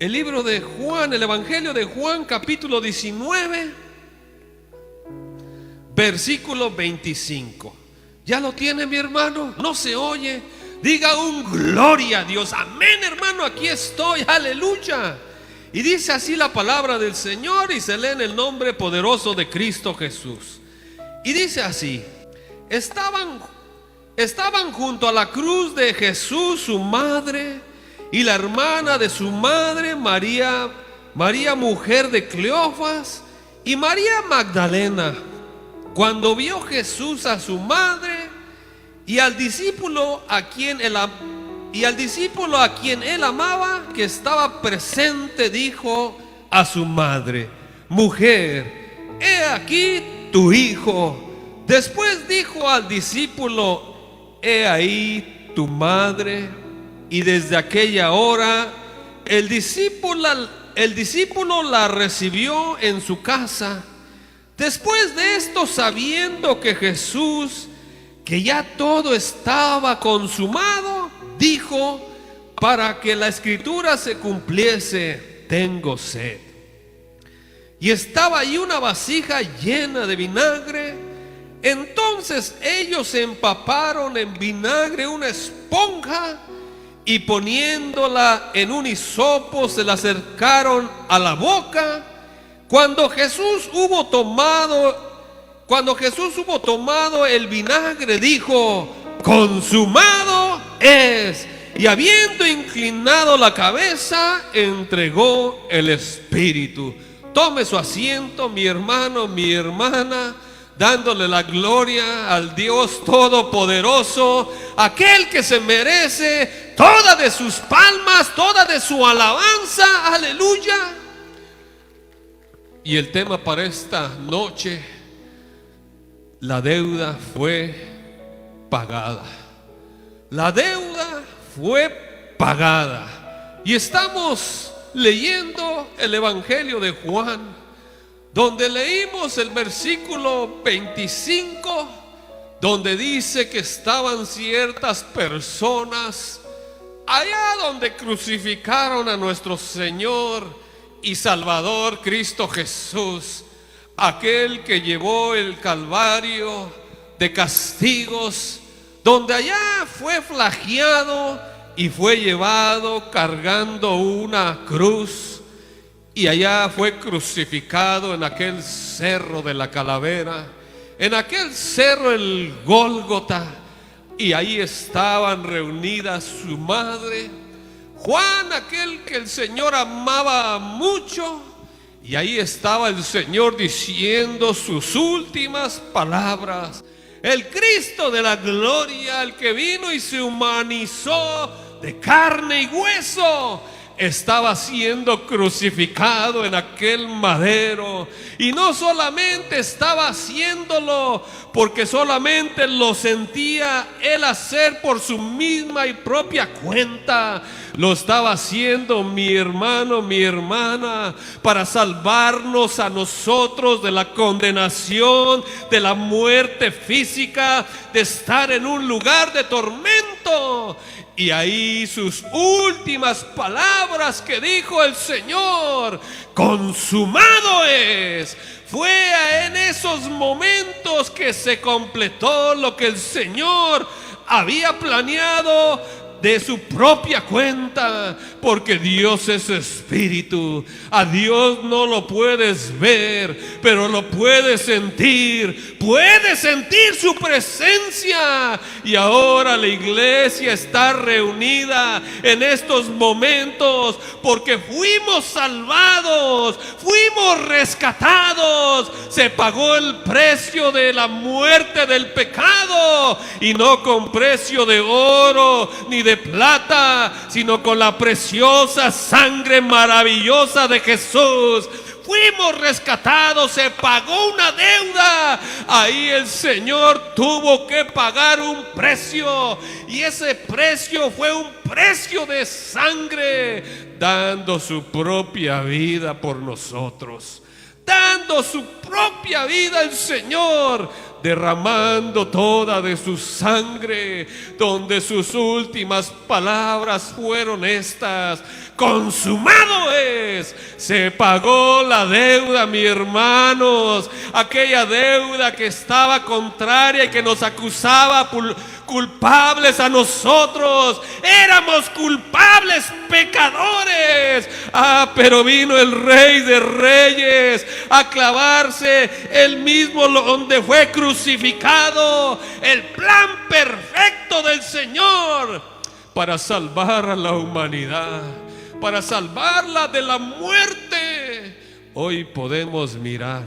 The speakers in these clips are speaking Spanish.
El libro de Juan, el Evangelio de Juan, capítulo 19, versículo 25. ¿Ya lo tiene, mi hermano? ¿No se oye? Diga un gloria a Dios. Amén, hermano, aquí estoy, aleluya. Y dice así la palabra del Señor, y se lee en el nombre poderoso de Cristo Jesús. Y dice así: Estaban junto a la cruz de Jesús su madre y la hermana de su madre, María, mujer de Cleofas, y María Magdalena. Cuando vio Jesús a su madre y al discípulo a quien él amaba, que estaba presente, dijo a su madre: Mujer, he aquí tu hijo. Después dijo al discípulo: He ahí tu madre. Y desde aquella hora el discípulo la recibió en su casa. Después de esto, sabiendo que Jesús, que ya todo estaba consumado, dijo, para que la escritura se cumpliese: tengo sed. Y estaba allí una vasija llena de vinagre. Entonces ellos empaparon en vinagre una esponja y poniéndola en un hisopo se la acercaron a la boca. Cuando Jesús hubo tomado el vinagre, dijo: consumado es. Y habiendo inclinado la cabeza, entregó el espíritu. Tome su asiento, mi hermano, mi hermana, dándole la gloria al Dios Todopoderoso, aquel que se merece toda de sus palmas, toda de su alabanza, aleluya. Y el tema para esta noche: la deuda fue pagada. La deuda fue pagada. Y estamos leyendo el Evangelio de Juan, donde leímos el versículo 25, donde dice que estaban ciertas personas allá donde crucificaron a nuestro Señor y Salvador Cristo Jesús, aquel que llevó el calvario de castigos, donde allá fue flagelado y fue llevado cargando una cruz. Y allá fue crucificado en aquel cerro de la calavera, en aquel cerro el Gólgota. Y ahí estaban reunidas su madre, Juan, aquel que el Señor amaba mucho. Y ahí estaba el Señor diciendo sus últimas palabras. El Cristo de la gloria, el que vino y se humanizó de carne y hueso, estaba siendo crucificado en aquel madero. Y no solamente estaba haciéndolo porque solamente lo sentía él hacer por su misma y propia cuenta. Lo estaba haciendo, mi hermano, mi hermana, para salvarnos a nosotros de la condenación, de la muerte física, de estar en un lugar de tormento. Y ahí sus últimas palabras que dijo el Señor: consumado es. Fue en esos momentos que se completó lo que el Señor había planeado de su propia cuenta, porque Dios es espíritu. A Dios no lo puedes ver, pero lo puedes sentir. Puedes sentir su presencia. Y ahora la iglesia está reunida en estos momentos porque fuimos salvados, fuimos rescatados. Se pagó el precio de la muerte del pecado, y no con precio de oro ni de plata, sino con la preciosa sangre maravillosa de Jesús. Fuimos rescatados, se pagó una deuda. Ahí el Señor tuvo que pagar un precio, y ese precio fue un precio de sangre, dando su propia vida por nosotros. Dando su propia vida el Señor, derramando toda de su sangre, donde sus últimas palabras fueron estas: consumado es. Se pagó la deuda, mis hermanos, aquella deuda que estaba contraria y que nos acusaba culpables a nosotros. Éramos culpables, pecadores. Pero vino el Rey de Reyes a clavarse él mismo donde fue crucificado. El plan perfecto del Señor para salvar a la humanidad, para salvarla de la muerte. Hoy podemos mirar.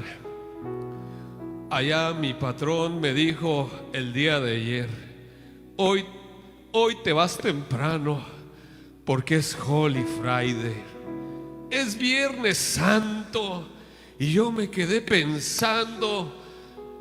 Allá mi patrón me dijo el día de ayer: Hoy te vas temprano porque es Holy Friday, es Viernes Santo. Y yo me quedé pensando,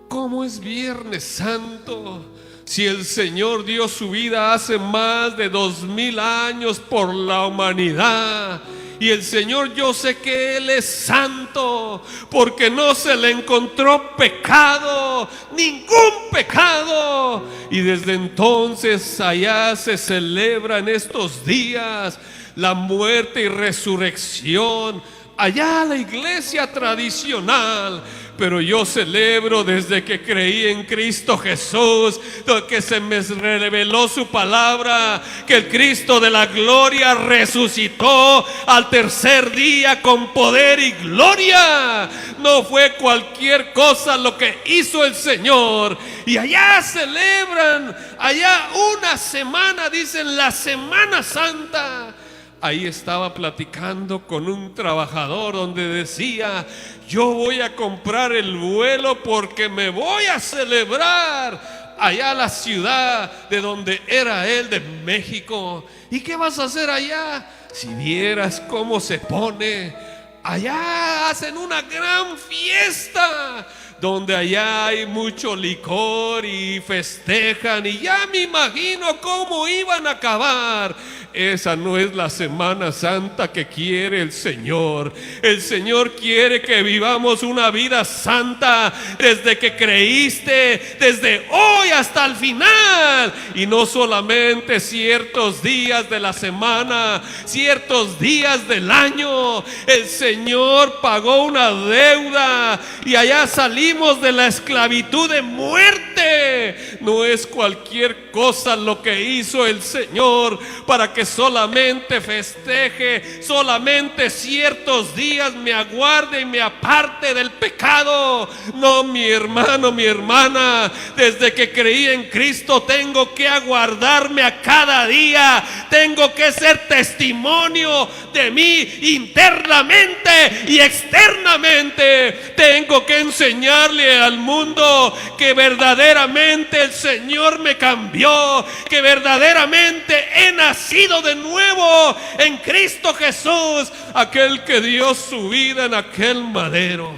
¿cómo es Viernes Santo? Si el Señor dio su vida hace más de 2000 años por la humanidad. Y el Señor, yo sé que Él es santo, porque no se le encontró pecado, ningún pecado. Y desde entonces allá se celebra en estos días la muerte y resurrección. Allá la iglesia tradicional. Pero yo celebro desde que creí en Cristo Jesús, que se me reveló su palabra, que el Cristo de la gloria resucitó al tercer día con poder y gloria. No fue cualquier cosa lo que hizo el Señor. Y allá celebran, allá una semana, dicen la Semana Santa. Ahí estaba platicando con un trabajador donde decía: yo voy a comprar el vuelo porque me voy a celebrar allá a la ciudad de donde era él, de México. ¿Y qué vas a hacer allá? Si vieras cómo se pone. Allá hacen una gran fiesta, donde allá hay mucho licor y festejan. Y ya me imagino cómo iban a acabar. Esa no es la Semana Santa que quiere el Señor. El Señor quiere que vivamos una vida santa desde que creíste, desde hoy hasta el final. Y no solamente ciertos días de la semana, ciertos días del año. El Señor pagó una deuda y allá salimos de la esclavitud de muerte. No es cualquier cosa lo que hizo el Señor para que solamente festeje, solamente ciertos días me aguarde y me aparte del pecado. No, mi hermano, mi hermana, desde que creí en Cristo tengo que aguardarme a cada día. Tengo que ser testimonio de mí internamente y externamente. Tengo que enseñarle al mundo que verdaderamente el Señor me cambió, que verdaderamente he nacido de nuevo en Cristo Jesús, aquel que dio su vida en aquel madero.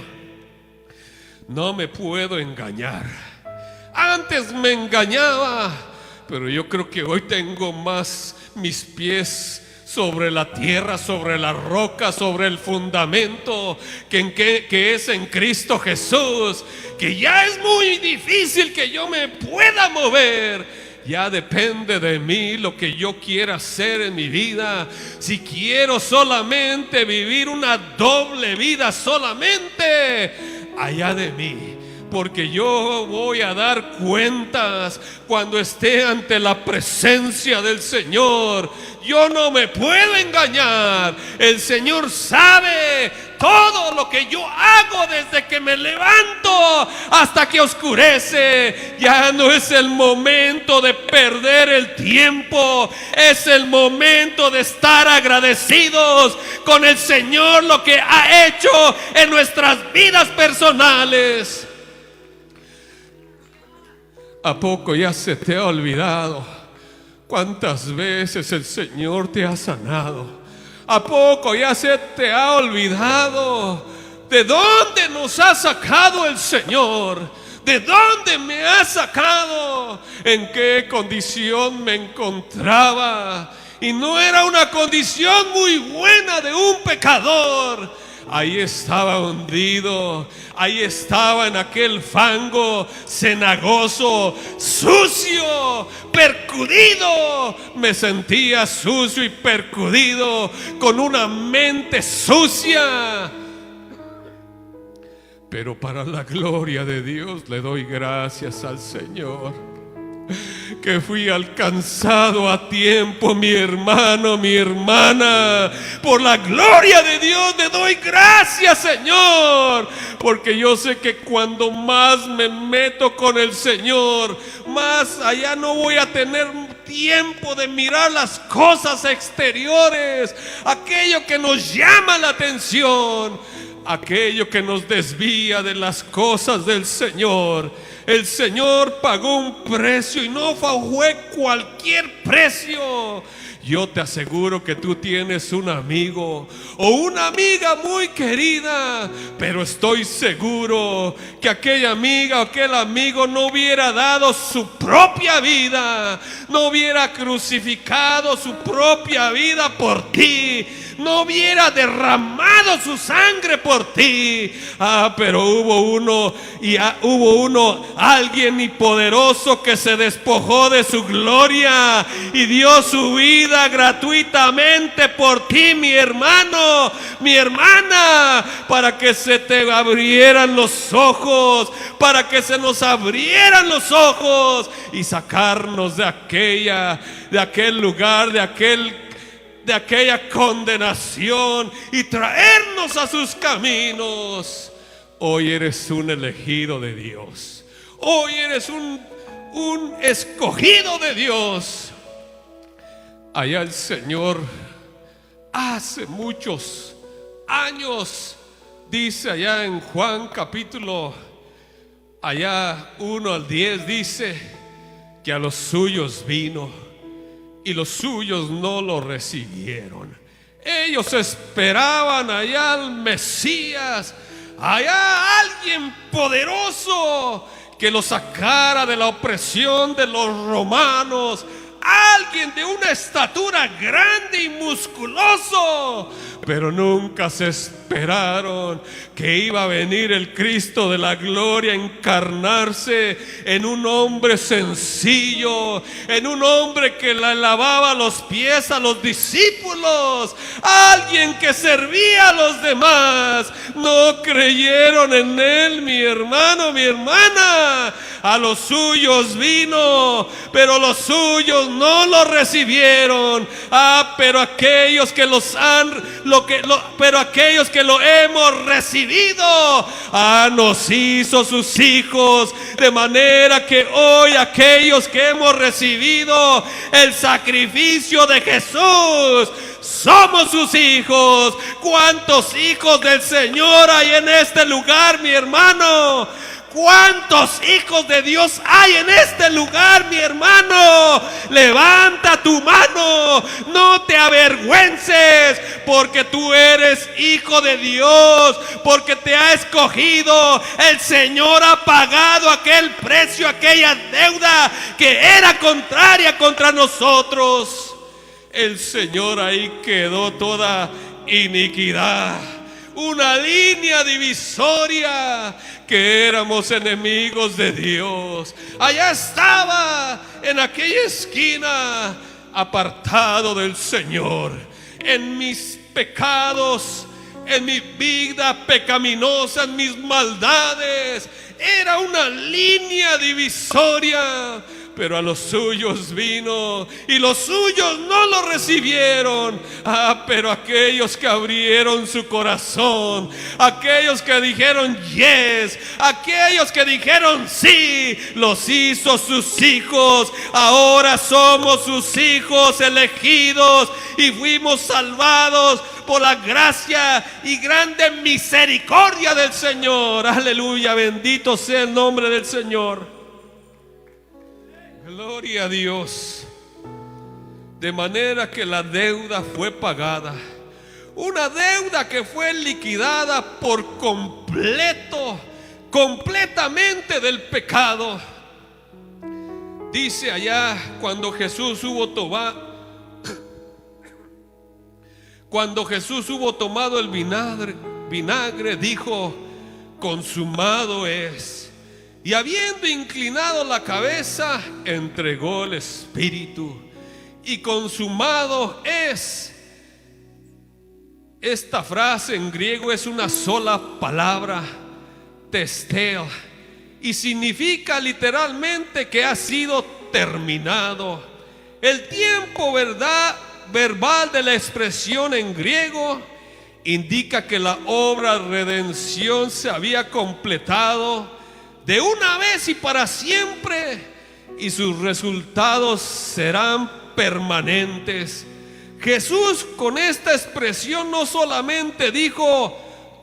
No me puedo engañar. Antes me engañaba, pero yo creo que hoy tengo más mis pies sobre la tierra, sobre la roca, sobre el fundamento que es en Cristo Jesús, que ya es muy difícil que yo me pueda mover. Ya depende de mí lo que yo quiera hacer en mi vida. Si quiero solamente vivir una doble vida, solamente allá de mí. Porque yo voy a dar cuentas cuando esté ante la presencia del Señor. Yo no me puedo engañar. El Señor sabe todo lo que yo hago desde que me levanto hasta que oscurece. Ya no es el momento de perder el tiempo. Es el momento de estar agradecidos con el Señor, lo que ha hecho en nuestras vidas personales. ¿A poco ya se te ha olvidado cuántas veces el Señor te ha sanado? ¿A poco ya se te ha olvidado de dónde nos ha sacado el Señor? ¿De dónde me ha sacado? ¿En qué condición me encontraba? Y no era una condición muy buena de un pecador. ahí estaba hundido, ahí estaba en aquel fango cenagoso, sucio, percudido. Me sentía sucio y percudido, con una mente sucia. Pero para la gloria de Dios le doy gracias al Señor, que fui alcanzado a tiempo, mi hermano, mi hermana. Por la gloria de Dios le doy gracias, Señor, porque yo sé que cuando más me meto con el Señor, más allá no voy a tener tiempo de mirar las cosas exteriores, aquello que nos llama la atención, aquello que nos desvía de las cosas del Señor. El Señor pagó un precio y no fue cualquier precio. Yo te aseguro que tú tienes un amigo o una amiga muy querida, pero estoy seguro que aquella amiga o aquel amigo no hubiera dado su propia vida, no hubiera crucificado su propia vida por ti, no hubiera derramado su sangre por ti. Pero hubo uno, alguien poderoso, que se despojó de su gloria y dio su vida gratuitamente por ti, mi hermano, mi hermana, para que se te abrieran los ojos, para que se nos abrieran los ojos y sacarnos de aquel lugar, de aquella condenación, y traernos a sus caminos. Hoy eres un elegido de Dios. Hoy eres un escogido de Dios. Allá el Señor, hace muchos años, dice allá en Juan capítulo 1 al 10, dice que a los suyos vino y los suyos no lo recibieron. Ellos esperaban allá al Mesías, allá alguien poderoso que los sacara de la opresión de los romanos, alguien de una estatura grande y musculoso. Pero nunca se esperaron que iba a venir el Cristo de la gloria a encarnarse en un hombre sencillo, en un hombre que le lavaba los pies a los discípulos, alguien que servía a los demás. No creyeron en él, mi hermano, mi hermana. A los suyos vino, pero los suyos no lo recibieron. Pero aquellos que aquellos que lo hemos recibido, nos hizo sus hijos. De manera que hoy aquellos que hemos recibido el sacrificio de Jesús, somos sus hijos. ¿Cuántos hijos del Señor hay en este lugar, mi hermano? ¿Cuántos hijos de Dios hay en este lugar, mi hermano? Levanta tu mano, no te avergüences, porque tú eres hijo de Dios, porque te ha escogido. El Señor ha pagado aquel precio, aquella deuda que era contraria contra nosotros. El Señor ahí quedó toda iniquidad, una línea divisoria, que éramos enemigos de Dios. Allá estaba, en aquella esquina, apartado del Señor, en mis pecados, en mi vida pecaminosa, en mis maldades. Era una línea divisoria. Pero a los suyos vino y los suyos no lo recibieron. Pero aquellos que abrieron su corazón, aquellos que dijeron yes, aquellos que dijeron sí, los hizo sus hijos. Ahora somos sus hijos elegidos y fuimos salvados por la gracia y grande misericordia del Señor. Aleluya, bendito sea el nombre del Señor. Gloria a Dios. De manera que la deuda fue pagada, una deuda que fue liquidada por completamente del pecado. Dice allá, cuando Jesús hubo tomado el vinagre, vinagre, dijo: consumado es. Y habiendo inclinado la cabeza, entregó el espíritu. Y consumado es. Esta frase en griego es una sola palabra, testel, y significa literalmente que ha sido terminado. El tiempo verbal de la expresión en griego indica que la obra de redención se había completado de una vez y para siempre, y sus resultados serán permanentes. Jesús con esta expresión no solamente dijo: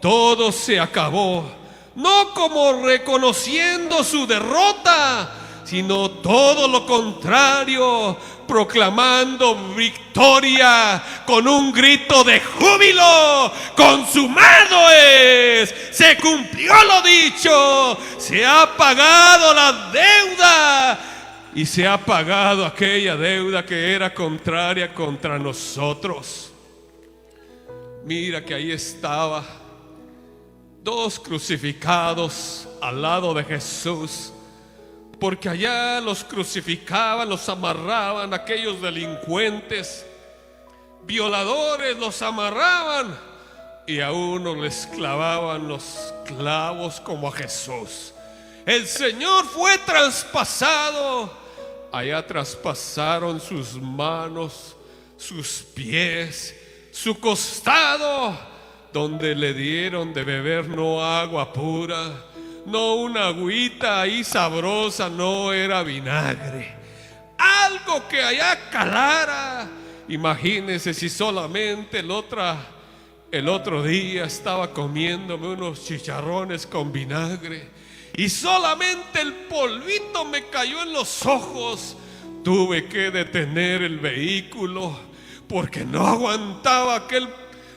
todo se acabó, no como reconociendo su derrota, sino todo lo contrario, proclamando victoria con un grito de júbilo: consumado es, se cumplió lo dicho, se ha pagado la deuda. Y se ha pagado aquella deuda que era contraria contra nosotros. Mira que ahí estaba dos crucificados al lado de Jesús, porque allá los crucificaban, los amarraban, aquellos delincuentes, violadores, los amarraban y a uno les clavaban los clavos como a Jesús. El Señor fue traspasado. Allá traspasaron sus manos, sus pies, su costado, donde le dieron de beber no agua pura, no una agüita ahí sabrosa, no, era vinagre, algo que allá calara. Imagínense si solamente el otro día estaba comiéndome unos chicharrones con vinagre y solamente el polvito me cayó en los ojos. Tuve que detener el vehículo porque no aguantaba aquel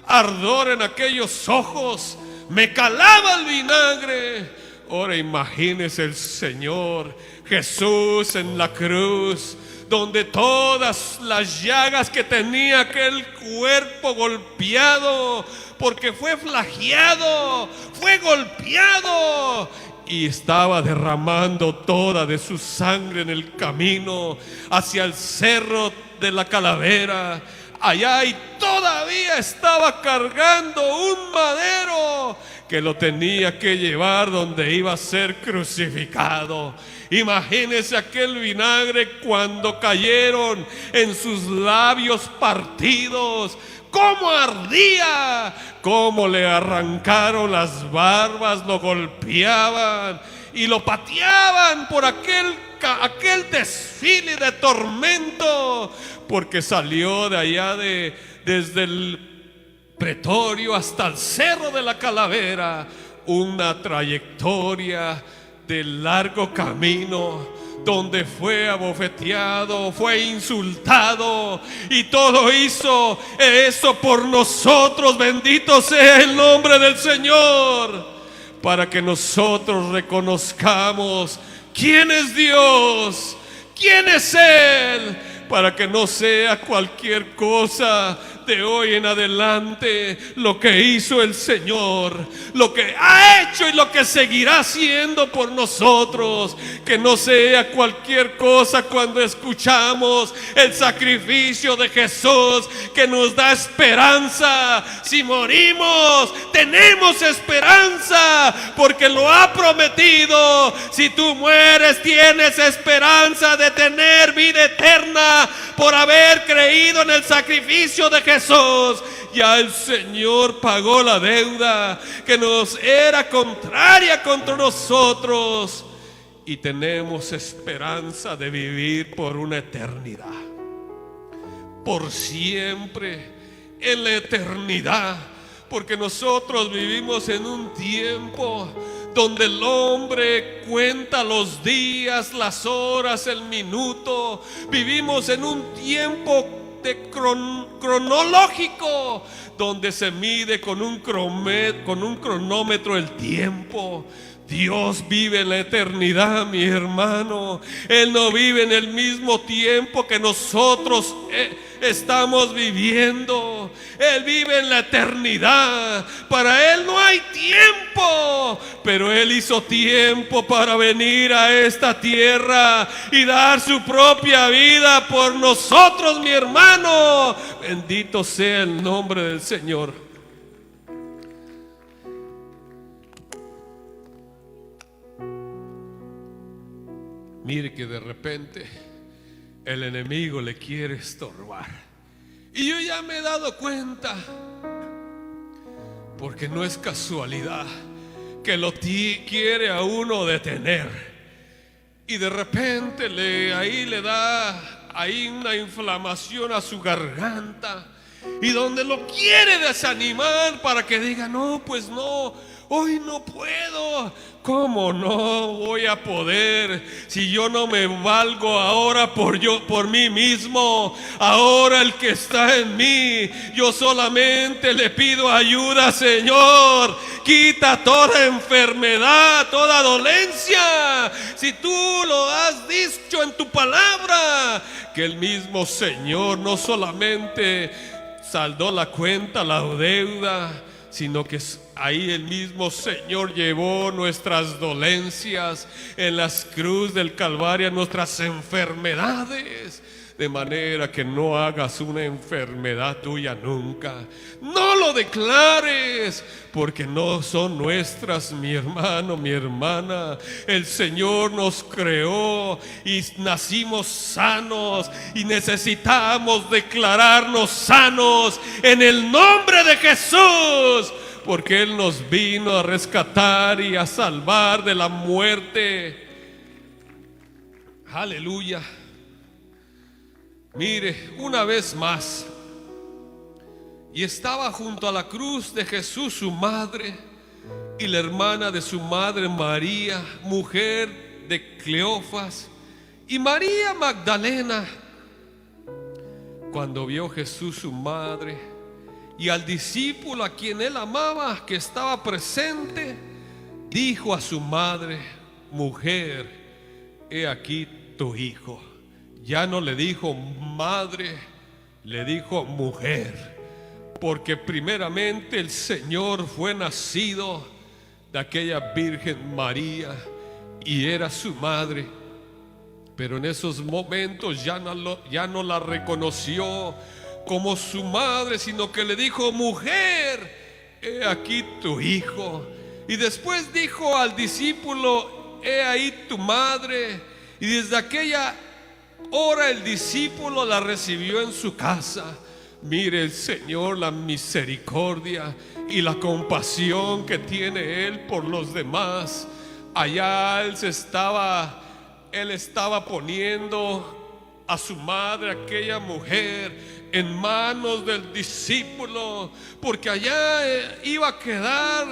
ardor en aquellos ojos. Me calaba el vinagre. Ahora imagínese el Señor Jesús en la cruz, donde todas las llagas que tenía aquel cuerpo golpeado, porque fue flageado, fue golpeado, y estaba derramando toda de su sangre en el camino hacia el cerro de la Calavera. Allá y todavía estaba cargando un madero que lo tenía que llevar donde iba a ser crucificado. Imagínese aquel vinagre cuando cayeron en sus labios partidos. ¡Cómo ardía! ¡Cómo le arrancaron las barbas! Lo golpeaban y lo pateaban por aquel desfile de tormento, porque salió de allá desde el pretorio hasta el cerro de la Calavera, una trayectoria de largo camino, donde fue abofeteado, fue insultado, y todo hizo eso por nosotros. Bendito sea el nombre del Señor, para que nosotros reconozcamos quién es Dios, quién es Él, para que no sea cualquier cosa de hoy en adelante lo que hizo el Señor, lo que ha hecho y lo que seguirá haciendo por nosotros. Que no sea cualquier cosa cuando escuchamos el sacrificio de Jesús, que nos da esperanza. Si morimos, tenemos esperanza, porque lo ha prometido. Si tú mueres, tienes esperanza de tener vida eterna por haber creído en el sacrificio de Jesús. Ya el Señor pagó la deuda que nos era contraria contra nosotros, y tenemos esperanza de vivir por una eternidad, por siempre, en la eternidad, porque nosotros vivimos en un tiempo donde el hombre cuenta los días, las horas, el minuto. Vivimos en un tiempo cronológico, donde se mide con un cronómetro el tiempo. Dios vive en la eternidad, mi hermano. Él no vive en el mismo tiempo que nosotros estamos viviendo. Él vive en la eternidad. Para Él no hay tiempo, pero Él hizo tiempo para venir a esta tierra y dar su propia vida por nosotros, mi hermano. Bendito sea el nombre del Señor. Mire que de repente el enemigo le quiere estorbar. Y yo ya me he dado cuenta, porque no es casualidad que lo quiere a uno detener. Y de repente le da ahí una inflamación a su garganta. Y donde lo quiere desanimar para que diga, no, pues no, hoy no puedo. ¿Cómo no voy a poder si yo no me valgo ahora por mí mismo? Ahora el que está en mí, yo solamente le pido ayuda, Señor. Quita toda enfermedad, toda dolencia. Si tú lo has dicho en tu palabra, que el mismo Señor no solamente saldó la cuenta, la deuda, sino que ahí el mismo Señor llevó nuestras dolencias en las cruces del Calvario, nuestras enfermedades, de manera que no hagas una enfermedad tuya nunca. No lo declares, porque no son nuestras, mi hermano, mi hermana. El Señor nos creó y nacimos sanos, y necesitamos declararnos sanos en el nombre de Jesús, porque Él nos vino a rescatar y a salvar de la muerte. Aleluya. Mire, una vez más, y estaba junto a la cruz de Jesús su madre y la hermana de su madre María, mujer de Cleofas, y María Magdalena. Cuando vio Jesús su madre y al discípulo a quien él amaba que estaba presente, dijo a su madre: mujer, he aquí tu hijo. Ya no le dijo madre, le dijo mujer, porque primeramente el Señor fue nacido de aquella Virgen María y era su madre. Pero en esos momentos ya no la reconoció como su madre, sino que le dijo: mujer, he aquí tu hijo. Y después dijo al discípulo: he ahí tu madre. Y desde aquella hora el discípulo la recibió en su casa. Mire el Señor la misericordia y la compasión que tiene Él por los demás. Allá Él estaba poniendo a su madre, aquella mujer, en manos del discípulo, porque allá iba a quedar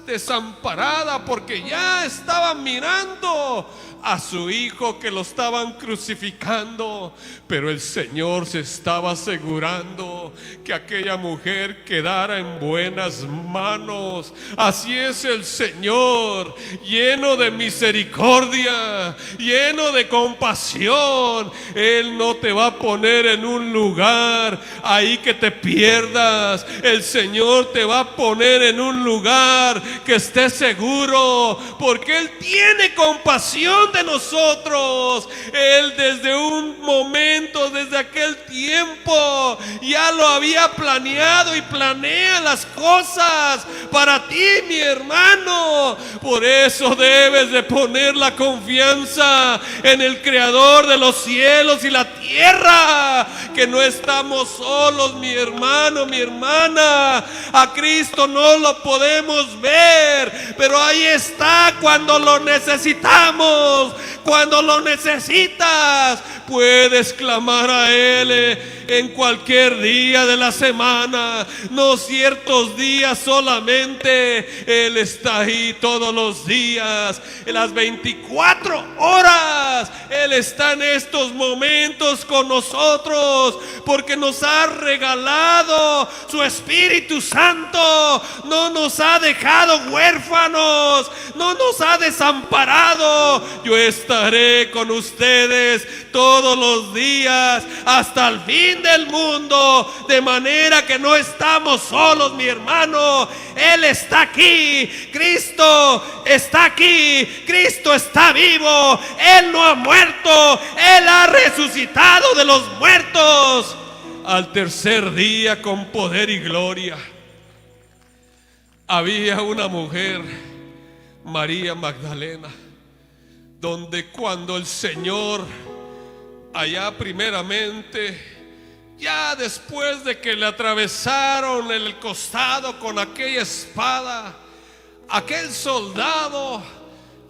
desamparada, porque ya estaba mirando a su hijo que lo estaban crucificando. Pero el Señor se estaba asegurando que aquella mujer quedara en buenas manos. Así es el Señor, lleno de misericordia, lleno de compasión. Él no te va a poner en un lugar ahí que te pierdas. El Señor te va a poner en un lugar que estés seguro, porque Él tiene compasión de nosotros. Él desde un momento, desde aquel tiempo, ya lo había planeado y planea las cosas para ti, mi hermano. Por eso debes de poner la confianza en el Creador de los cielos y la tierra, que no estamos solos, mi hermano, mi hermana. A Cristo no lo podemos ver, pero ahí está cuando lo necesitamos. Cuando lo necesitas, puedes clamar a Él en cualquier día de la semana, no ciertos días solamente. Él está ahí todos los días, en las 24 horas. Él está en estos momentos con nosotros, porque nos ha regalado su Espíritu Santo. No nos ha dejado huérfanos, no nos ha desamparado. Yo estaré con ustedes todos todos los días hasta el fin del mundo, de manera que no estamos solos, mi hermano. Él está aquí, Cristo está aquí, Cristo está vivo, Él no ha muerto, Él ha resucitado de los muertos al tercer día con poder y gloria. Había una mujer, María Magdalena, donde cuando el Señor, allá primeramente, ya después de que le atravesaron el costado con aquella espada, aquel soldado,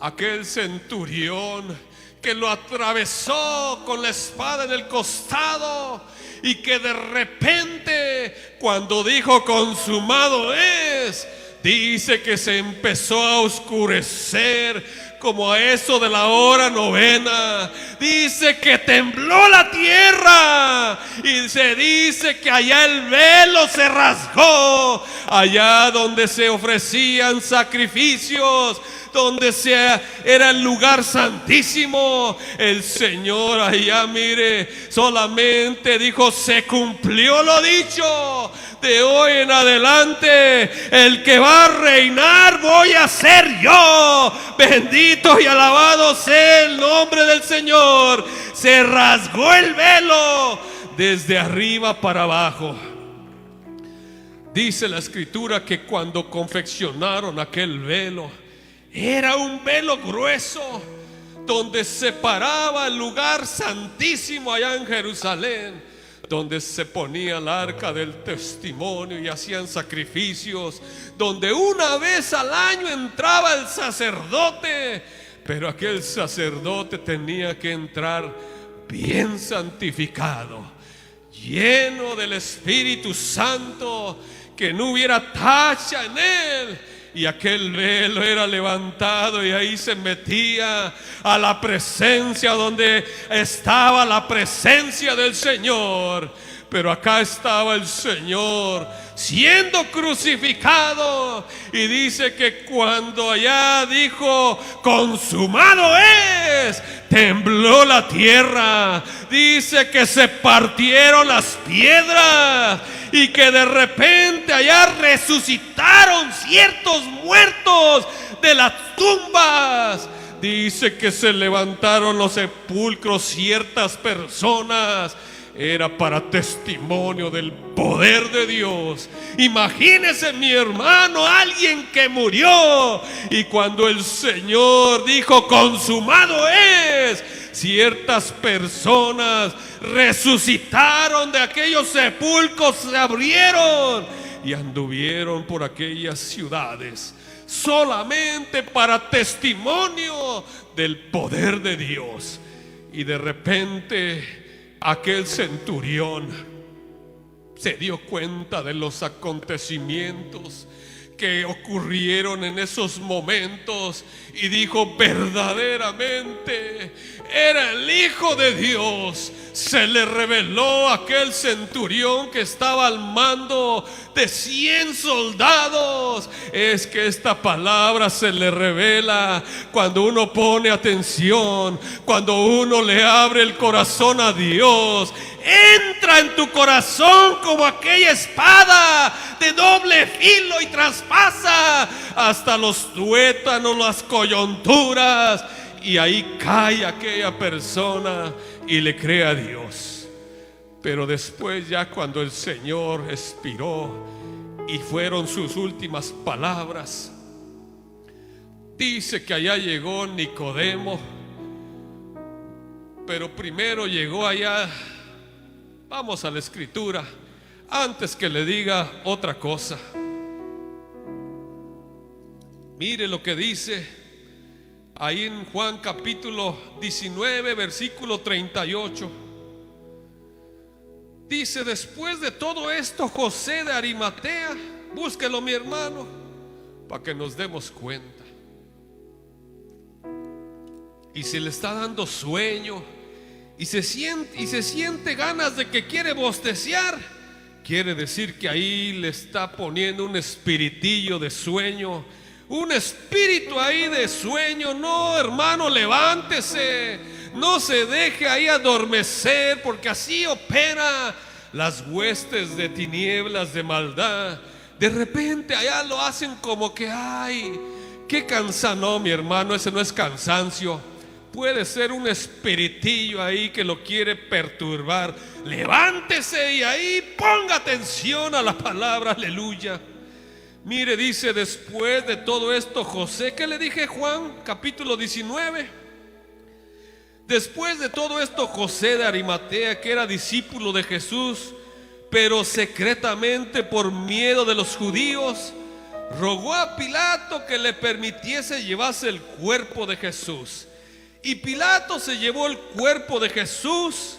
aquel centurión que lo atravesó con la espada en el costado, y que de repente, cuando dijo consumado es, dice que se empezó a oscurecer como a eso de la hora novena. Dice que tembló la tierra, y se dice que allá el velo se rasgó, allá donde se ofrecían sacrificios, donde era el lugar santísimo. El Señor allá, mire, solamente dijo: se cumplió lo dicho. De hoy en adelante, el que va a reinar voy a ser yo. Bendito y alabado sea el nombre del Señor. Se rasgó el velo desde arriba para abajo. Dice la Escritura que cuando confeccionaron aquel velo, era un velo grueso, donde separaba el lugar santísimo allá en Jerusalén, donde se ponía el arca del testimonio y hacían sacrificios, donde una vez al año entraba el sacerdote, pero aquel sacerdote tenía que entrar bien santificado, lleno del Espíritu Santo, que no hubiera tacha en él. Y aquel velo era levantado, y ahí se metía a la presencia, donde estaba la presencia del Señor. Pero acá estaba el Señor siendo crucificado, y dice que cuando allá dijo consumado es, tembló la tierra. Dice que se partieron las piedras, y que de repente allá resucitaron ciertos muertos de las tumbas. Dice que se levantaron los sepulcros ciertas personas. Era para testimonio del poder de Dios. Imagínese, mi hermano, alguien que murió, y cuando el Señor dijo consumado es, ciertas personas resucitaron de aquellos sepulcros, se abrieron y anduvieron por aquellas ciudades, solamente para testimonio del poder de Dios. Y de repente aquel centurión se dio cuenta de los acontecimientos que ocurrieron en esos momentos, y dijo: verdaderamente era el Hijo de Dios. Se le reveló a aquel centurión que estaba al mando de 100 soldados. Es que esta palabra se le revela cuando uno pone atención, cuando uno le abre el corazón a Dios. Entra en tu corazón como aquella espada de doble filo y traspasa hasta los tuétanos, las coyunturas, y ahí cae aquella persona y le cree a Dios. Pero después, ya cuando el Señor expiró y fueron sus últimas palabras, dice que allá llegó Nicodemo. Pero primero llegó allá, vamos a la Escritura, antes que le diga otra cosa. Mire lo que dice ahí en Juan capítulo 19, versículo 38. Dice: después de todo esto, José de Arimatea, búsquelo, mi hermano, para que nos demos cuenta. Y se le está dando sueño, y se siente ganas de que quiere bosteciar. Quiere decir que ahí le está poniendo un espiritillo de sueño, un espíritu ahí de sueño. No, hermano, levántese. No se deje ahí adormecer, porque así opera las huestes de tinieblas, de maldad. De repente allá lo hacen como que, ay, qué cansa. No, mi hermano, ese no es cansancio. Puede ser un espiritillo ahí que lo quiere perturbar. Levántese y ahí ponga atención a la palabra, aleluya. Mire, dice, después de todo esto, José, ¿qué le dije, Juan? Capítulo 19. Después de todo esto, José de Arimatea, que era discípulo de Jesús, pero secretamente por miedo de los judíos, rogó a Pilato que le permitiese llevarse el cuerpo de Jesús. Y Pilato se llevó el cuerpo de Jesús,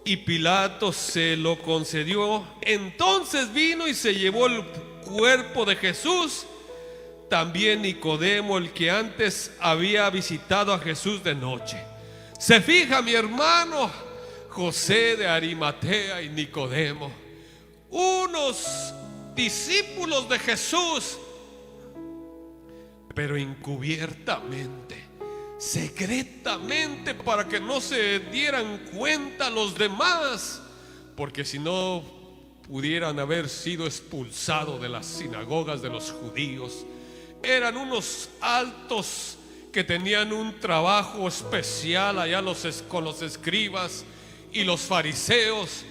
y Pilato se lo concedió. Entonces vino y se llevó el cuerpo de Jesús también Nicodemo, el que antes había visitado a Jesús de noche. Se fija, mi hermano, José de Arimatea y Nicodemo, unos discípulos de Jesús, pero encubiertamente, secretamente, para que no se dieran cuenta los demás, porque si no pudieran haber sido expulsados de las sinagogas de los judíos. Eran unos altos que tenían un trabajo especial allá con los escribas y los fariseos.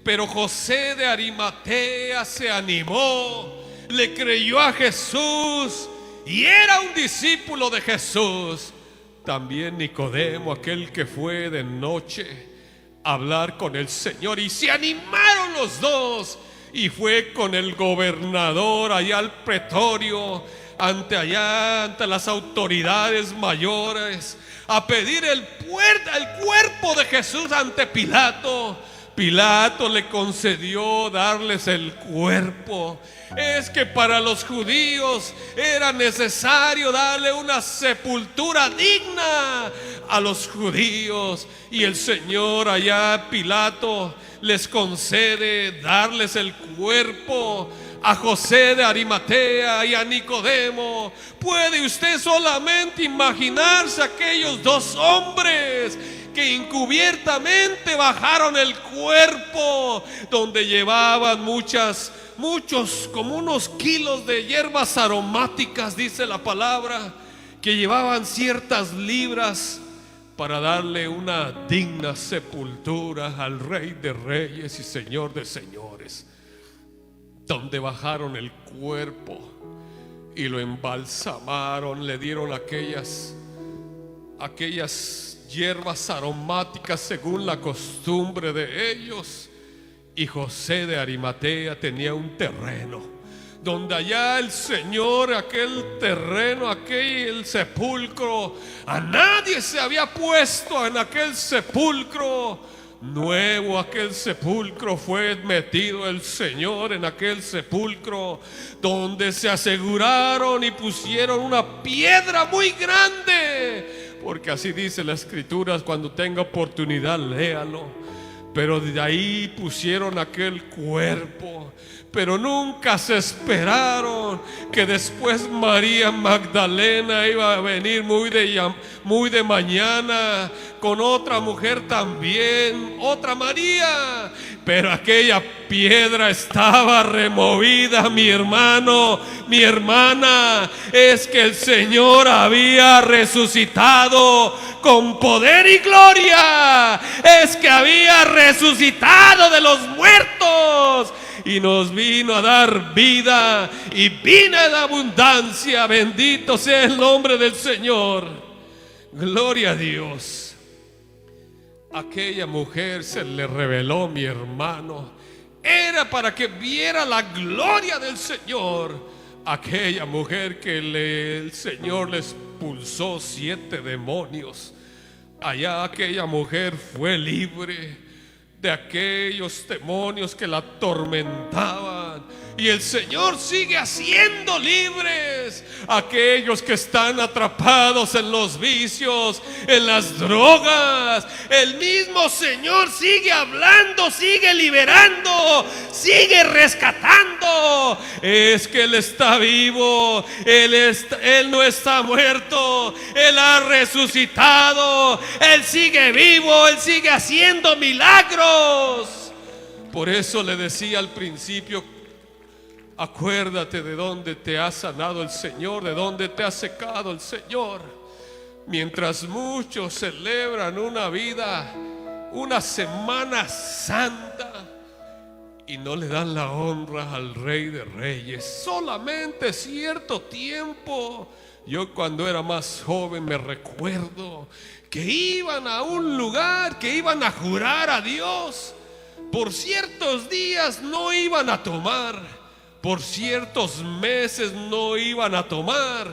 Pero José de Arimatea se animó, le creyó a Jesús y era un discípulo de Jesús. También Nicodemo, aquel que fue de noche a hablar con el Señor, y se animaron los dos, y fue con el gobernador allá al pretorio, ante las autoridades mayores, a pedir el cuerpo de Jesús ante Pilato. Pilato le concedió darles el cuerpo. Es que para los judíos era necesario darle una sepultura digna a los judíos, y el Señor allá, Pilato, les concede darles el cuerpo a José de Arimatea y a Nicodemo. ¿Puede usted solamente imaginarse aquellos dos hombres que encubiertamente bajaron el cuerpo, donde llevaban muchos, como unos kilos de hierbas aromáticas, dice la palabra, que llevaban ciertas libras para darle una digna sepultura al Rey de Reyes y Señor de Señores? Donde bajaron el cuerpo y lo embalsamaron, le dieron aquellas hierbas aromáticas según la costumbre de ellos. Y José de Arimatea tenía un terreno donde allá el Señor, aquel terreno, aquel sepulcro, a nadie se había puesto en aquel sepulcro nuevo. Aquel sepulcro fue metido el Señor en aquel sepulcro, donde se aseguraron y pusieron una piedra muy grande, porque así dice la Escritura. Cuando tenga oportunidad, léalo. Pero de ahí pusieron aquel cuerpo. Pero nunca se esperaron que después María Magdalena iba a venir muy de mañana con otra mujer también, otra María. Pero aquella piedra estaba removida, mi hermano, mi hermana. Es que el Señor había resucitado con poder y gloria. Es que había resucitado de los muertos y nos vino a dar vida, y vida de abundancia. Bendito sea el nombre del Señor. Gloria a Dios. Aquella mujer se le reveló, mi hermano, era para que viera la gloria del Señor. Aquella mujer que el Señor le expulsó 7 demonios. Allá aquella mujer fue libre de aquellos demonios que la atormentaban, Y el Señor sigue haciendo libres a aquellos que están atrapados en los vicios, en las drogas. El mismo Señor sigue hablando, sigue liberando, sigue rescatando. Es que Él está vivo, Él no está muerto, Él ha resucitado, Él sigue vivo, Él sigue haciendo milagros. Por eso le decía al principio: acuérdate de dónde te ha sanado el Señor, de dónde te ha secado el Señor. Mientras muchos celebran una vida, una Semana Santa, y no le dan la honra al Rey de Reyes, solamente cierto tiempo. Yo cuando era más joven me recuerdo que iban a un lugar, que iban a jurar a Dios. Por ciertos días no iban a tomar, por ciertos meses no iban a tomar,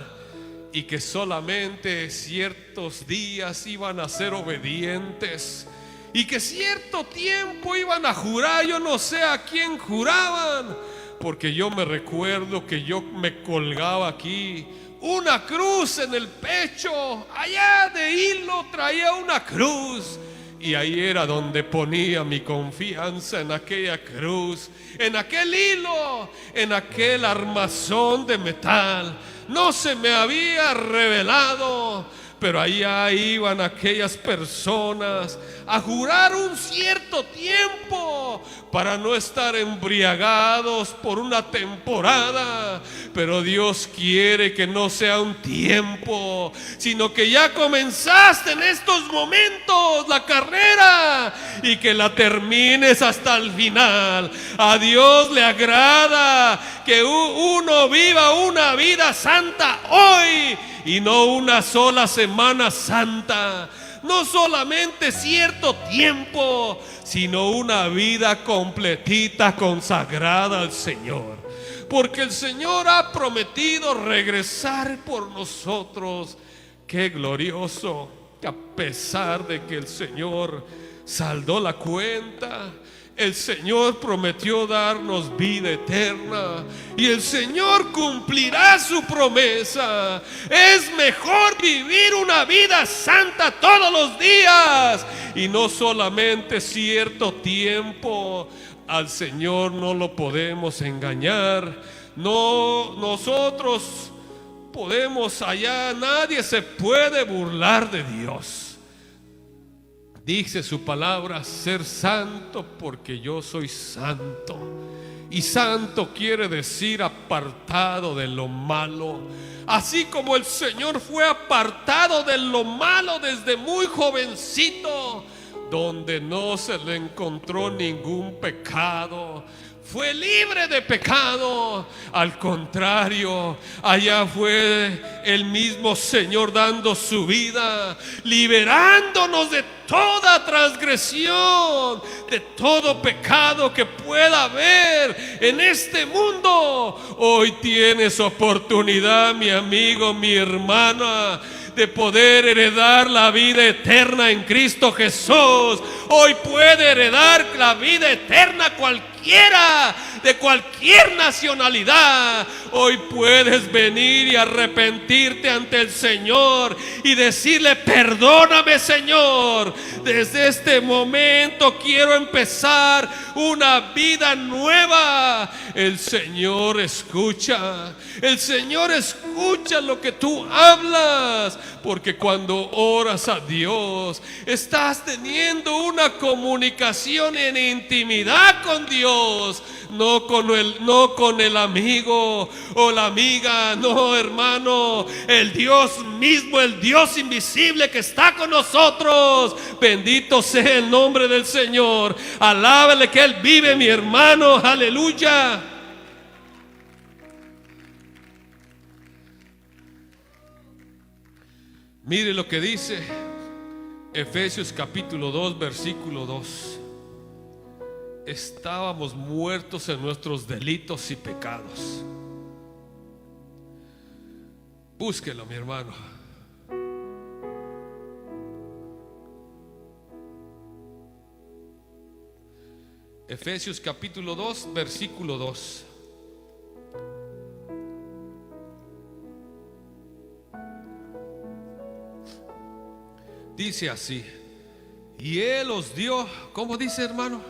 y que solamente ciertos días iban a ser obedientes, y que cierto tiempo iban a jurar. Yo no sé a quién juraban, porque yo me recuerdo que yo me colgaba aquí una cruz en el pecho, allá de hilo traía una cruz. Y ahí era donde ponía mi confianza, en aquella cruz, en aquel hilo, en aquel armazón de metal. No se me había revelado, pero allá iban aquellas personas a jurar un cierto tiempo para no estar embriagados por una temporada. Pero Dios quiere que no sea un tiempo, sino que ya comenzaste en estos momentos la carrera y que la termines hasta el final. A Dios le agrada que uno viva una vida santa hoy y no una sola Semana Santa. No solamente cierto tiempo, sino una vida completita, consagrada al Señor. Porque el Señor ha prometido regresar por nosotros. Qué glorioso que a pesar de que el Señor saldó la cuenta, el Señor prometió darnos vida eterna, y el Señor cumplirá su promesa. Es mejor vivir una vida santa todos los días y no solamente cierto tiempo. Al Señor no lo podemos engañar. No, nosotros podemos allá, nadie se puede burlar de Dios. Dice su palabra: ser santo porque yo soy santo. Y santo quiere decir apartado de lo malo. Así como el Señor fue apartado de lo malo desde muy jovencito, donde no se le encontró ningún pecado, fue libre de pecado. Al contrario, allá fue el mismo Señor dando su vida, liberándonos de toda transgresión, de todo pecado que pueda haber en este mundo. Hoy tienes oportunidad, mi amigo, mi hermana, de poder heredar la vida eterna en Cristo Jesús. Hoy puede heredar la vida eterna cualquiera, de cualquier nacionalidad. Hoy puedes venir y arrepentirte ante el Señor y decirle: perdóname, Señor, desde este momento quiero empezar una vida nueva. El Señor escucha, el Señor escucha lo que tú hablas, porque cuando oras a Dios estás teniendo una comunicación en intimidad con Dios, no con el amigo o la amiga. No, hermano, el Dios mismo, el Dios invisible que está con nosotros. Bendito sea el nombre del Señor. Alábale que Él vive, mi hermano. Aleluya. Mire lo que dice Efesios capítulo 2, versículo 2. Estábamos muertos en nuestros delitos y pecados. Búsquelo, mi hermano. Efesios capítulo 2, versículo 2. Dice así: y Él os dio, ¿cómo dice, hermano?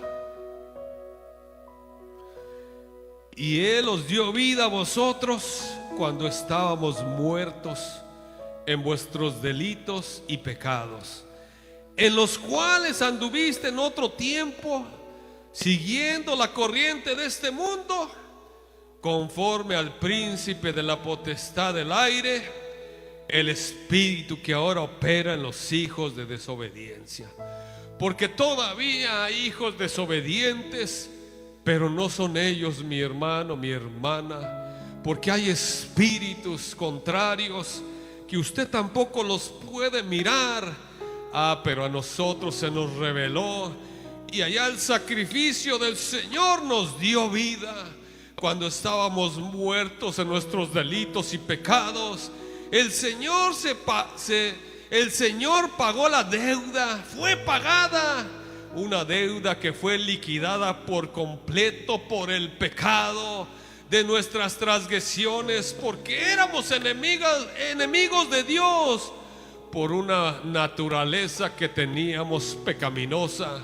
Y Él os dio vida a vosotros cuando estábamos muertos en vuestros delitos y pecados, en los cuales anduviste en otro tiempo, siguiendo la corriente de este mundo, conforme al príncipe de la potestad del aire, el espíritu que ahora opera en los hijos de desobediencia. Porque todavía hay hijos desobedientes, pero no son ellos, mi hermano, mi hermana, porque hay espíritus contrarios que usted tampoco los puede mirar. Pero a nosotros se nos reveló, y allá el sacrificio del Señor nos dio vida cuando estábamos muertos en nuestros delitos y pecados. El Señor el Señor pagó la deuda, fue pagada, una deuda que fue liquidada por completo por el pecado de nuestras transgresiones, porque éramos enemigos de Dios por una naturaleza que teníamos pecaminosa,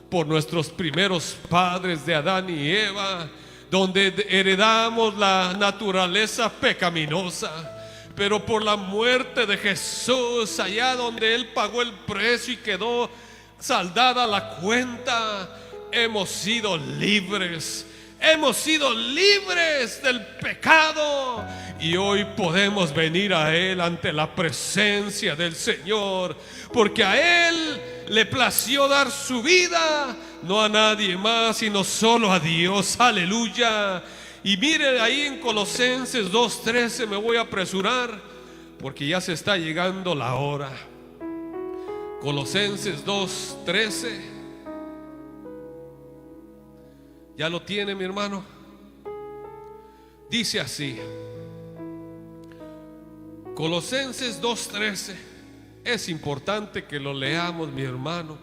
por nuestros primeros padres de Adán y Eva, donde heredamos la naturaleza pecaminosa. Pero por la muerte de Jesús, allá donde Él pagó el precio y quedó saldada la cuenta, hemos sido libres. Hemos sido libres del pecado, y hoy podemos venir a Él ante la presencia del Señor, porque a Él le plació dar su vida, no a nadie más, sino solo a Dios. Aleluya. Y mire ahí en Colosenses 2:13, me voy a apresurar porque ya se está llegando la hora. Colosenses 2:13. ¿Ya lo tiene, mi hermano? Dice así, Colosenses 2:13. Es importante que lo leamos, mi hermano.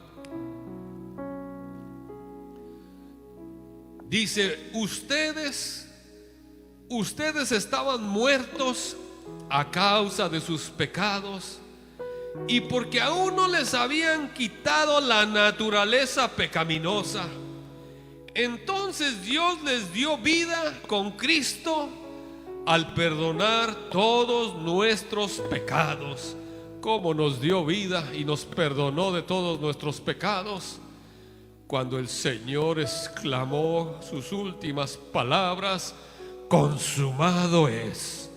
Dice: ustedes estaban muertos a causa de sus pecados, y porque aún no les habían quitado la naturaleza pecaminosa, entonces Dios les dio vida con Cristo al perdonar todos nuestros pecados. ¿Cómo nos dio vida y nos perdonó de todos nuestros pecados? Cuando el Señor exclamó sus últimas palabras: consumado es.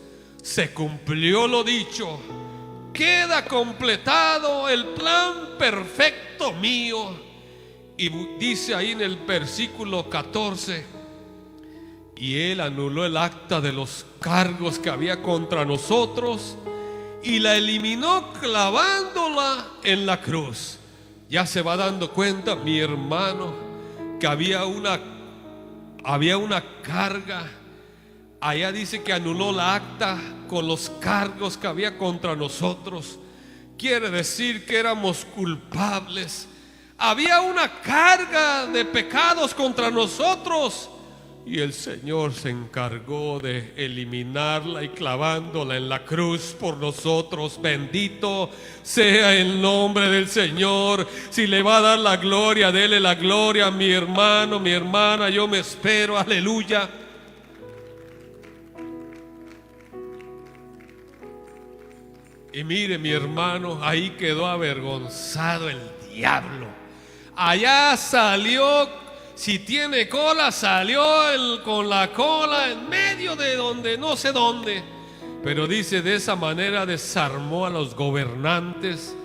Se cumplió lo dicho. Queda completado el plan perfecto mío. Y dice ahí en el versículo 14: y Él anuló el acta de los cargos que había contra nosotros y la eliminó clavándola en la cruz. Ya se va dando cuenta, mi hermano, que había una carga. Allá dice que anuló la acta con los cargos que había contra nosotros. Quiere decir que éramos culpables. Había una carga de pecados contra nosotros, y el Señor se encargó de eliminarla y clavándola en la cruz por nosotros. Bendito sea el nombre del Señor. Si le va a dar la gloria, dele la gloria, mi hermano, mi hermana. Yo me espero, aleluya. Y mire, mi hermano, ahí quedó avergonzado el diablo. Allá salió, si tiene cola, salió con la cola en medio de donde no sé dónde. Pero dice, de esa manera desarmó a los gobernantes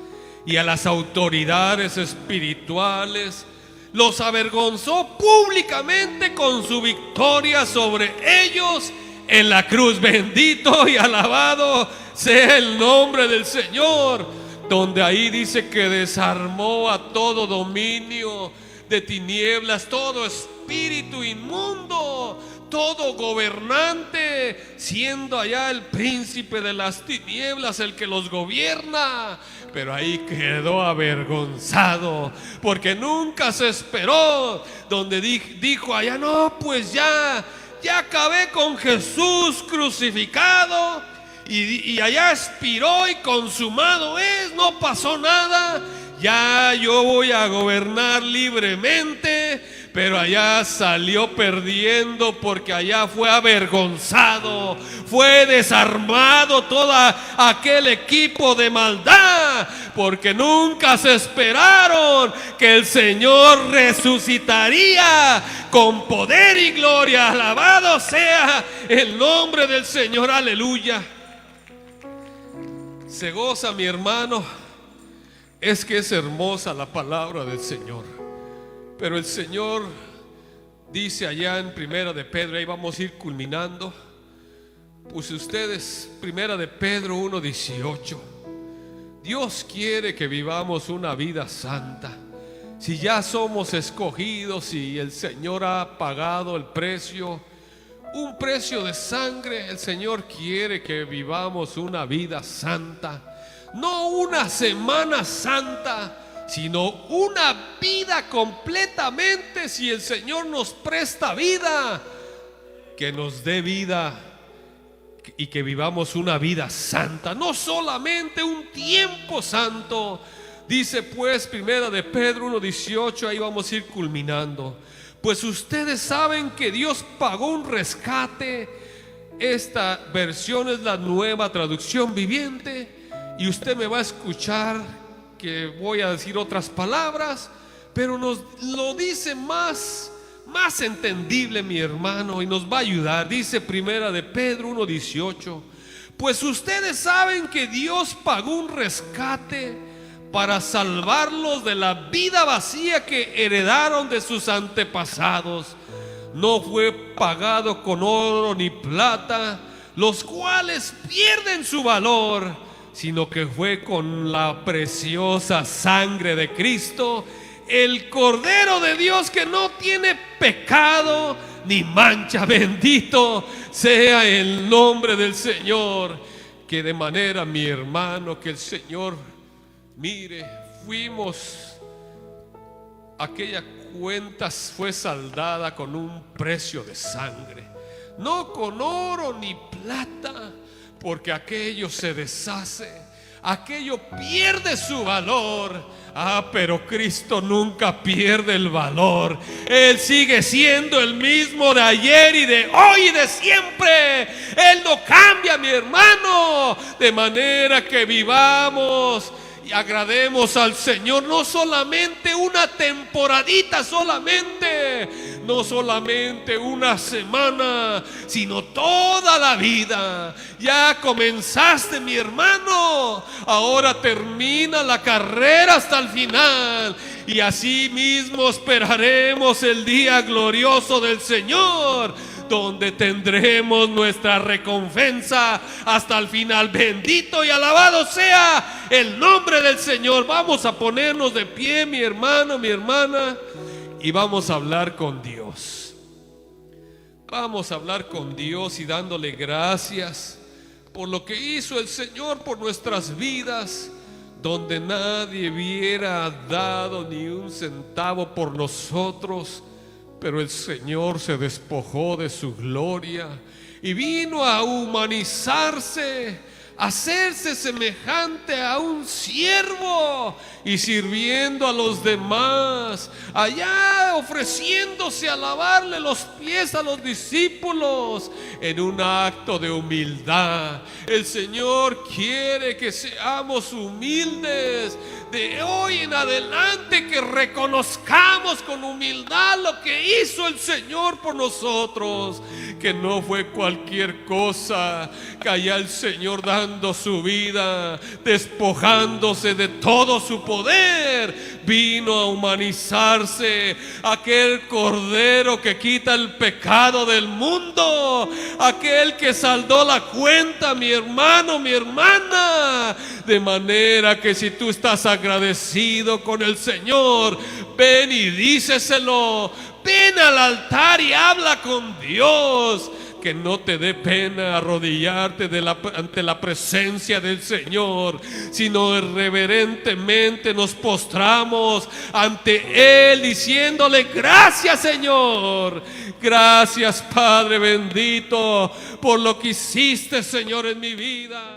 y a las autoridades espirituales. Los avergonzó públicamente con su victoria sobre ellos en la cruz. Bendito y alabado sea el nombre del Señor. Donde ahí dice que desarmó a todo dominio de tinieblas, todo espíritu inmundo, todo gobernante, siendo allá el príncipe de las tinieblas el que los gobierna. Pero ahí quedó avergonzado, porque nunca se esperó. Donde dijo allá: no, pues ya acabé con Jesús crucificado, y allá expiró y consumado es, no pasó nada, ya yo voy a gobernar libremente. Pero allá salió perdiendo, porque allá fue avergonzado, fue desarmado todo aquel equipo de maldad, porque nunca se esperaron que el Señor resucitaría con poder y gloria. Alabado sea el nombre del Señor, aleluya. Se goza, mi hermano, es que es hermosa la palabra del Señor. Pero el Señor dice allá en Primera de Pedro, ahí vamos a ir culminando. Pues ustedes, Primera de Pedro 1:18. Dios quiere que vivamos una vida santa. Si ya somos escogidos y el Señor ha pagado el precio, un precio de sangre, el Señor quiere que vivamos una vida santa. No una semana santa, sino una vida completamente. Si el Señor nos presta vida, que nos dé vida y que vivamos una vida santa, no solamente un tiempo santo. Dice pues Primera de Pedro 1:18, ahí vamos a ir culminando. Pues ustedes saben que Dios pagó un rescate. Esta versión es la Nueva Traducción Viviente, y usted me va a escuchar que voy a decir otras palabras, pero nos lo dice más entendible, mi hermano, y nos va a ayudar. Dice Primera de Pedro 1:18: pues ustedes saben que Dios pagó un rescate para salvarlos de la vida vacía que heredaron de sus antepasados. No fue pagado con oro ni plata, los cuales pierden su valor, sino que fue con la preciosa sangre de Cristo, el Cordero de Dios, que no tiene pecado ni mancha. Bendito sea el nombre del Señor. Que de manera, mi hermano, que el Señor, mire, aquella cuenta fue saldada con un precio de sangre, no con oro ni plata, porque aquello se deshace, aquello pierde su valor. Pero Cristo nunca pierde el valor. Él sigue siendo el mismo de ayer y de hoy y de siempre. Él no cambia, mi hermano. De manera que vivamos y agrademos al Señor, no solamente una temporadita, no solamente una semana, sino toda la vida. Ya comenzaste, mi hermano, ahora termina la carrera hasta el final, y así mismo esperaremos el día glorioso del Señor, donde tendremos nuestra recompensa hasta el final. Bendito y alabado sea el nombre del Señor. Vamos a ponernos de pie, mi hermano, mi hermana, y vamos a hablar con Dios. Vamos a hablar con Dios y dándole gracias por lo que hizo el Señor por nuestras vidas, donde nadie hubiera dado ni un centavo por nosotros. Pero el Señor se despojó de su gloria y vino a humanizarse, a hacerse semejante a un siervo, y sirviendo a los demás, allá ofreciéndose a lavarle los pies a los discípulos en un acto de humildad. El Señor quiere que seamos humildes. De hoy en adelante, que reconozcamos con humildad lo que hizo el Señor por nosotros, que no fue cualquier cosa, que allá el Señor dando su vida, despojándose de todo su poder, vino a humanizarse, aquel Cordero que quita el pecado del mundo, aquel que saldó la cuenta, mi hermano, mi hermana. De manera que si tú estás agradecido con el Señor, ven y díceselo. Ven al altar y habla con Dios. que no te dé pena arrodillarte ante la presencia del Señor, sino irreverentemente nos postramos ante Él diciéndole: gracias, Señor. Gracias, Padre bendito, por lo que hiciste, Señor, en mi vida.